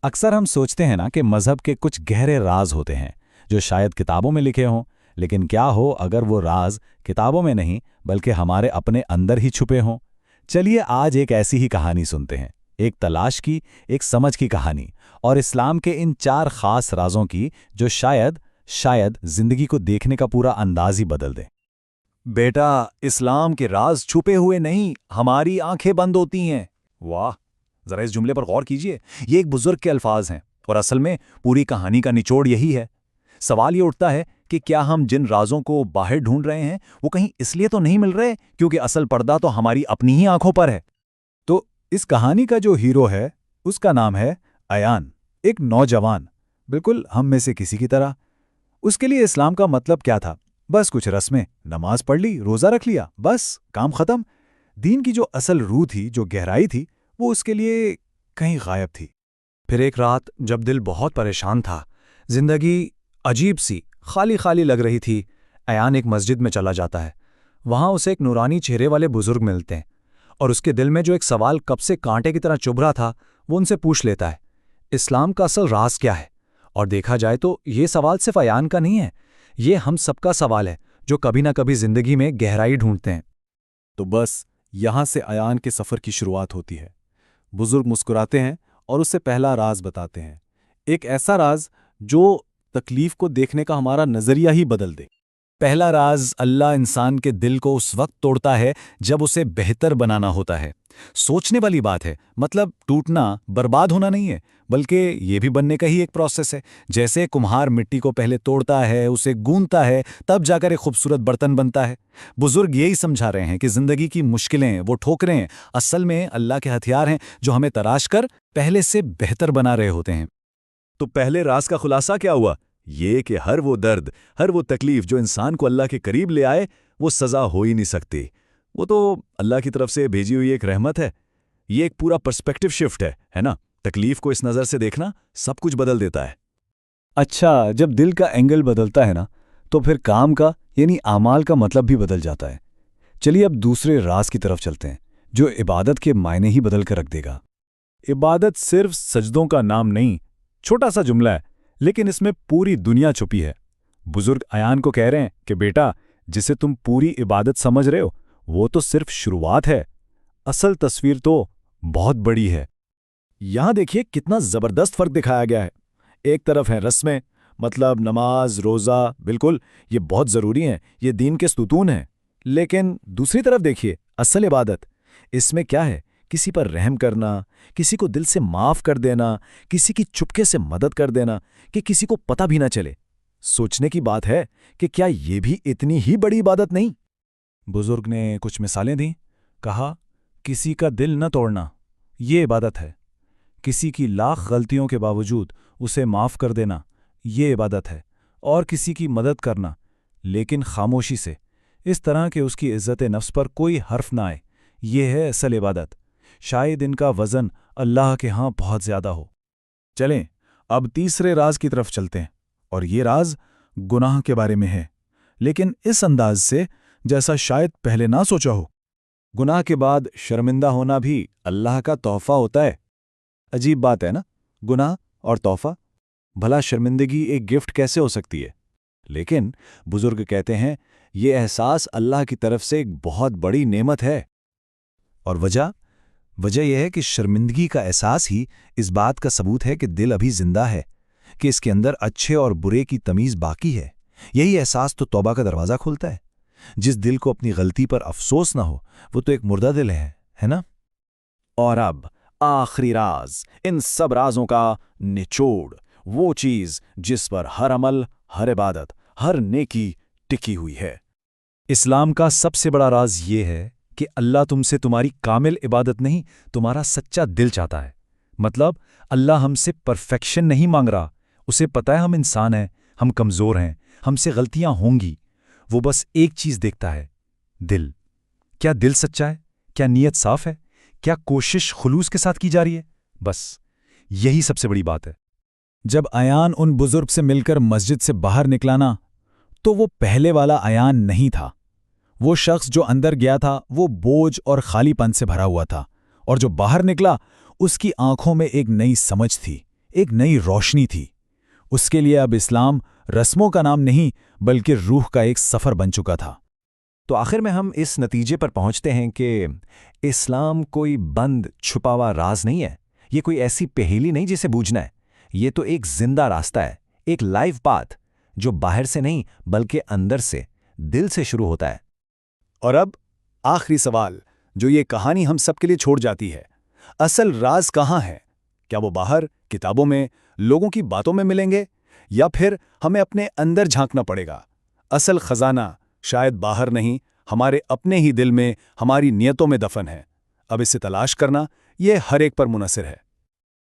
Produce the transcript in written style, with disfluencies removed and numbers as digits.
अक्सर हम सोचते हैं ना कि मज़हब के कुछ गहरे राज होते हैं जो शायद किताबों में लिखे हों, लेकिन क्या हो अगर वो राज किताबों में नहीं बल्कि हमारे अपने अंदर ही छुपे हों। चलिए आज एक ऐसी ही कहानी सुनते हैं, एक तलाश की, एक समझ की कहानी, और इस्लाम के इन 4 खास राजों की जो शायद शायद जिंदगी को देखने का पूरा अंदाज ही बदल दें। बेटा, इस्लाम के राज छुपे हुए नहीं, हमारी आंखें बंद होती हैं। वाह, जरा इस जुमले पर गौर कीजिए। ये एक बुजुर्ग के अल्फाज हैं और असल में पूरी कहानी का निचोड़ यही है। सवाल ये उठता है कि क्या हम जिन राजों को बाहर ढूंढ रहे हैं वो कहीं इसलिए तो नहीं मिल रहे क्योंकि असल पर्दा तो हमारी अपनी ही आंखों पर है। तो इस कहानी का जो हीरो है उसका नाम है अयान, एक नौजवान, बिल्कुल हम में से किसी की तरह। उसके लिए इस्लाम का मतलब क्या था? बस कुछ रस्में, नमाज पढ़ ली, रोज़ा रख लिया, बस काम खत्म। दीन की जो असल रूह थी, जो गहराई थी, वो उसके लिए कहीं गायब थी। फिर एक रात जब दिल बहुत परेशान था, जिंदगी अजीब सी खाली खाली लग रही थी, अयान एक मस्जिद में चला जाता है। वहां उसे एक नूरानी चेहरे वाले बुजुर्ग मिलते हैं और उसके दिल में जो एक सवाल कब से कांटे की तरह चुभ रहा था वो उनसे पूछ लेता है, इस्लाम का असल राज क्या है? और देखा जाए तो ये सवाल सिर्फ अयान का नहीं है, ये हम सबका सवाल है जो कभी ना कभी जिंदगी में गहराई ढूंढते हैं। तो बस यहां से अयान के सफर की शुरुआत होती है। बुजुर्ग मुस्कुराते हैं और उससे पहला राज बताते हैं, एक ऐसा राज जो तकलीफ को देखने का हमारा नजरिया ही बदल दे। पहला राज, अल्लाह इंसान के दिल को उस वक्त तोड़ता है जब उसे बेहतर बनाना होता है। सोचने वाली बात है, मतलब टूटना, बर्बाद होना नहीं है, बल्कि ये भी बनने का ही एक प्रोसेस है। जैसे कुम्हार मिट्टी को पहले तोड़ता है, उसे गूंथता है, तब जाकर एक खूबसूरत बर्तन बनता है। बुजुर्ग यही समझा रहे हैं कि जिंदगी की मुश्किलें, वो ठोकरें, असल में अल्लाह के हथियार हैं जो हमें तराश कर पहले से बेहतर बना रहे होते हैं। तो पहले राज का खुलासा क्या हुआ? ये कि हर वो दर्द, हर वो तकलीफ जो इंसान को अल्लाह के करीब ले आए, वो सजा हो ही नहीं सकती। वो तो अल्लाह की तरफ से भेजी हुई एक रहमत है। ये एक पूरा पर्सपेक्टिव शिफ्ट है ना? तकलीफ को इस नज़र से देखना सब कुछ बदल देता है। अच्छा, जब दिल का एंगल बदलता है ना, तो फिर काम का यानी आमाल का मतलब भी बदल जाता है। चलिए अब दूसरे राज की तरफ चलते हैं, जो इबादत के मायने ही बदल कर रख देगा। इबादत सिर्फ सजदों का नाम नहीं, छोटा सा जुमला है, लेकिन इसमें पूरी दुनिया छुपी है। बुजुर्ग अयान को कह रहे हैं कि बेटा, जिसे तुम पूरी इबादत समझ रहे हो वो तो सिर्फ शुरुआत है, असल तस्वीर तो बहुत बड़ी है। यहां देखिए कितना जबरदस्त फर्क दिखाया गया है। एक तरफ है रस्में, मतलब नमाज, रोज़ा, बिल्कुल ये बहुत ज़रूरी हैं, ये दीन के स्तूतून हैं। लेकिन दूसरी तरफ देखिए असल इबादत, इसमें क्या है? किसी पर रहम करना, किसी को दिल से माफ़ कर देना, किसी की चुपके से मदद कर देना कि किसी को पता भी ना चले। सोचने की बात है कि क्या ये भी इतनी ही बड़ी इबादत नहीं? बुजुर्ग ने कुछ मिसालें दी, कहा किसी का दिल न तोड़ना ये इबादत है, किसी की लाख गलतियों के बावजूद उसे माफ़ कर देना ये इबादत है, और किसी की मदद करना लेकिन खामोशी से, इस तरह कि उसकी इज्जत नफ्स पर कोई हर्फ ना आए, ये है असल इबादत। शायद इनका वज़न अल्लाह के यहाँ बहुत ज़्यादा हो। चलें अब तीसरे राज की तरफ चलते हैं, और ये राज गुनाह के बारे में है, लेकिन इस अंदाज से जैसा शायद पहले ना सोचा हो। गुनाह के बाद शर्मिंदा होना भी अल्लाह का तोहफा होता है। अजीब बात है ना, गुनाह और तोहफा। भला शर्मिंदगी एक गिफ्ट कैसे हो सकती है? लेकिन बुजुर्ग कहते हैं ये एहसास अल्लाह की तरफ से एक बहुत बड़ी नेमत है। और वजह यह है कि शर्मिंदगी का एहसास ही इस बात का सबूत है कि दिल अभी जिंदा है, कि इसके अंदर अच्छे और बुरे की तमीज़ बाकी है। यही एहसास तो तौबा का दरवाज़ा खोलता है। जिस दिल को अपनी गलती पर अफसोस ना हो वो तो एक मुर्दा दिल है ना? और अब आखिरी राज, इन सब राजों का निचोड़, वो चीज जिस पर हर अमल, हर इबादत, हर नेकी टिकी हुई है। इस्लाम का सबसे बड़ा राज ये है कि अल्लाह तुमसे तुम्हारी कामिल इबादत नहीं, तुम्हारा सच्चा दिल चाहता है। मतलब अल्लाह हमसे परफेक्शन नहीं मांग रहा, उसे पता है हम इंसान हैं, हम कमज़ोर हैं, हमसे गलतियां होंगी। वो बस एक चीज़ देखता है, दिल। क्या दिल सच्चा है? क्या नीयत साफ है? क्या कोशिश खुलूस के साथ की जा रही है? बस यही सबसे बड़ी बात है। जब अयान उन बुजुर्ग से मिलकर मस्जिद से बाहर निकला ना, तो वो पहले वाला अयान नहीं था। वो शख्स जो अंदर गया था वो बोझ और खालीपन से भरा हुआ था, और जो बाहर निकला उसकी आंखों में एक नई समझ थी, ایک نئی روشنی تھی۔ اس کے لیے اب اسلام رسموں کا نام نہیں بلکہ روح کا ایک سفر بن چکا تھا۔ تو آخر میں ہم اس نتیجے پر پہنچتے ہیں کہ اسلام کوئی بند چھپا ہوا راز نہیں ہے، یہ کوئی ایسی پہیلی نہیں جسے بوجھنا ہے، یہ تو ایک زندہ راستہ ہے، ایک لائیو پاتھ جو باہر سے نہیں بلکہ اندر سے، دل سے شروع ہوتا ہے۔ اور اب آخری سوال جو یہ کہانی ہم سب کے لیے چھوڑ جاتی ہے، اصل راز کہاں ہے؟ کیا وہ باہر، کتابوں میں، لوگوں کی باتوں میں ملیں گے، یا پھر ہمیں اپنے اندر جھانکنا پڑے گا؟ اصل خزانہ شاید باہر نہیں، ہمارے اپنے ہی دل میں، ہماری نیتوں میں دفن ہے۔ اب اسے تلاش کرنا یہ ہر ایک پر منحصر ہے۔